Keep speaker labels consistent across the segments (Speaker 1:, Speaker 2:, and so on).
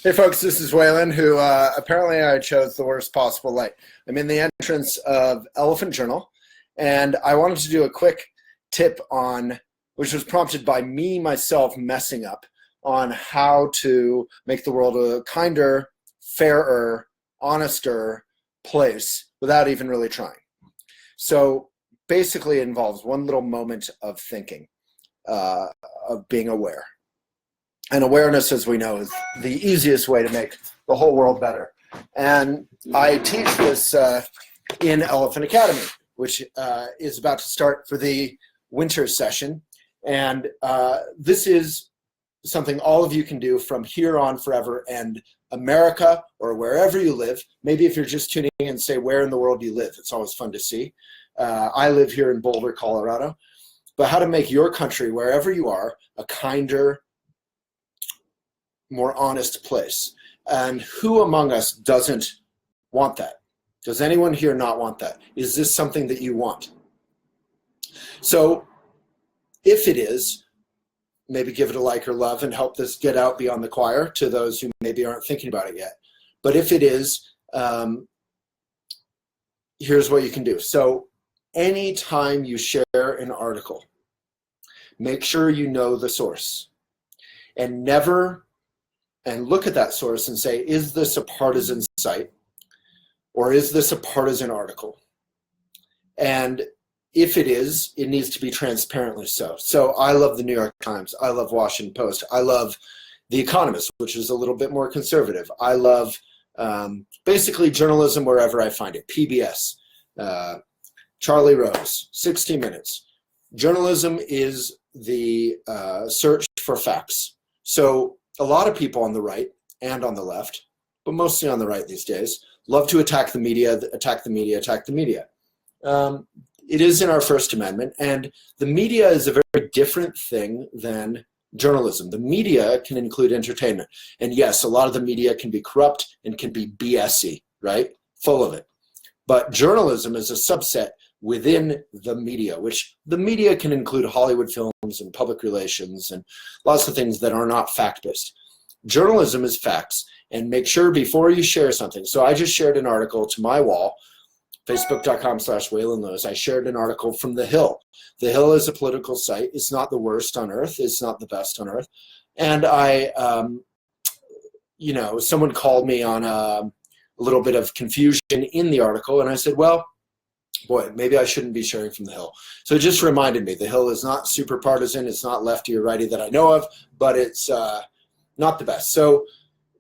Speaker 1: Hey folks, this is Waylon, who apparently I chose the worst possible light. I'm in the entrance of Elephant Journal, and I wanted to do a quick tip on, which was prompted by me myself messing up, on how to make the world a kinder, fairer, honester place without even really trying. So basically it involves one little moment of thinking, of being aware. And awareness, as we know, is the easiest way to make the whole world better. And I teach this in Elephant Academy, which is about to start for the winter session. And this is something all of you can do from here on forever. And America, or wherever you live, maybe if you're just tuning in and say, where in the world do you live? It's always fun to see. I live here in Boulder, Colorado. But how to make your country, wherever you are, a kinder, more honest place. And who among us doesn't want that? Does anyone here not want that? Is this something that you want? So if it is, maybe give it a like or love and help this get out beyond the choir to those who maybe aren't thinking about it yet. But if it is, here's what you can do. So anytime you share an article, make sure you know the source, and look at that source and say, is this a partisan site, or is this a partisan article? And if it is, it needs to be transparently so. So I love the New York Times. I love Washington Post. I love The Economist, which is a little bit more conservative. I love basically journalism wherever I find it. PBS, Charlie Rose, 60 Minutes. Journalism is the search for facts. So a lot of people on the right and on the left, but mostly on the right these days, love to attack the media, attack the media, attack the media. It is in our First Amendment, and the media is a very different thing than journalism. The media can include entertainment. And yes, a lot of the media can be corrupt and can be BS-y, right? Full of it. But journalism is a subset within the media, which the media can include Hollywood films and public relations and lots of things that are not fact-based. Journalism is facts, and make sure before you share something. So I just shared an article to my wall, facebook.com/Waylon Lewis. I shared an article from The Hill. The Hill is a political site. It's not the worst on earth. It's not the best on earth. And someone called me on a little bit of confusion in the article, and I said, well, boy, maybe I shouldn't be sharing from The Hill. So it just reminded me, The Hill is not super partisan. It's not lefty or righty that I know of, but it's not the best. So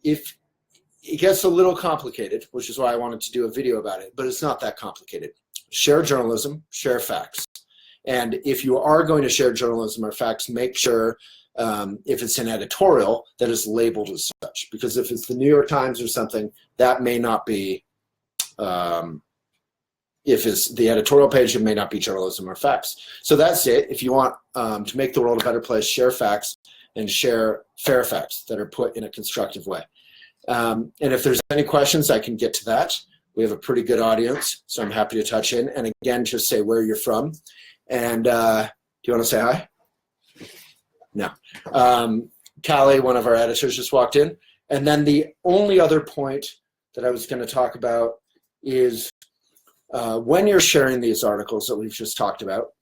Speaker 1: if it gets a little complicated, which is why I wanted to do a video about it, but it's not that complicated. Share journalism, share facts. And if you are going to share journalism or facts, make sure if it's an editorial that is labeled as such. Because if it's the New York Times or something, that may not be if it's the editorial page, it may not be journalism or facts. So that's it. If you want to make the world a better place, share facts and share fair facts that are put in a constructive way. And if there's any questions, I can get to that. We have a pretty good audience, so I'm happy to touch in. And again, just say where you're from. And do you want to say hi? No. Callie, one of our editors, just walked in. And then the only other point that I was going to talk about is when you're sharing these articles that we've just talked about,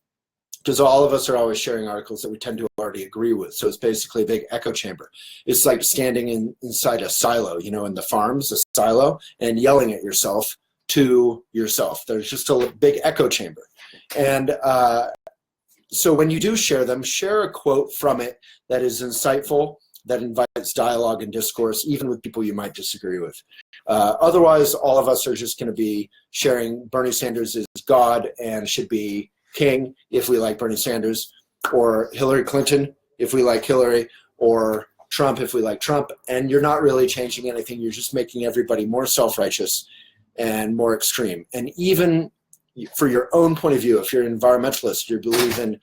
Speaker 1: because all of us are always sharing articles that we tend to already agree with. So it's basically a big echo chamber. It's like standing inside a silo, in the farms, a silo, and yelling at yourself to yourself. There's just a big echo chamber. And so when you do share them, share a quote from it that is insightful, that invites dialogue and discourse, even with people you might disagree with. Otherwise, all of us are just going to be sharing Bernie Sanders is God and should be king if we like Bernie Sanders, or Hillary Clinton if we like Hillary, or Trump if we like Trump. And you're not really changing anything. You're just making everybody more self-righteous and more extreme. And even for your own point of view, if you're an environmentalist, you believe in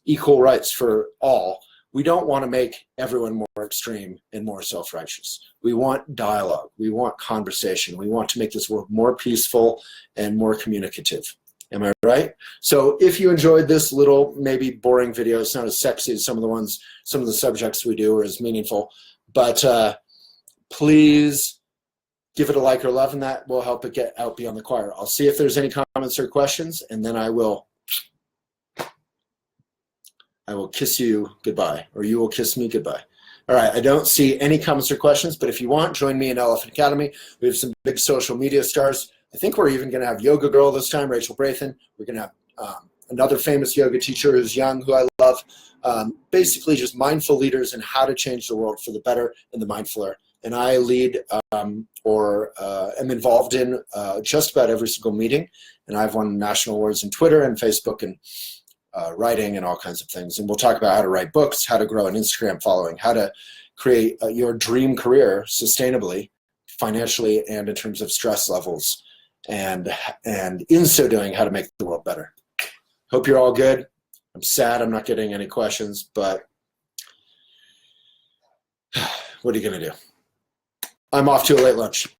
Speaker 1: equal rights for all, we don't want to make everyone more extreme and more self-righteous. We want dialogue. We want conversation. We want to make this world more peaceful and more communicative. Am I right? So if you enjoyed this little, maybe boring video, it's not as sexy as some of the subjects we do, or as meaningful, But please give it a like or love, and that will help it get out beyond the choir. I'll see if there's any comments or questions, and then I will kiss you goodbye, or you will kiss me goodbye. All right, I don't see any comments or questions, but if you want, join me in Elephant Academy. We have some big social media stars. I think we're even going to have Yoga Girl this time, Rachel Brathen. We're going to have another famous yoga teacher who's young, who I love. Basically just mindful leaders and how to change the world for the better and the mindfuler. And I lead or am involved in just about every single meeting. And I've won national awards in Twitter and Facebook and writing and all kinds of things. And we'll talk about how to write books, how to grow an Instagram following, how to create your dream career sustainably, financially, and in terms of stress levels. And in so doing, how to make the world better. Hope you're all good. I'm sad I'm not getting any questions, but what are you going to do? I'm off to a late lunch.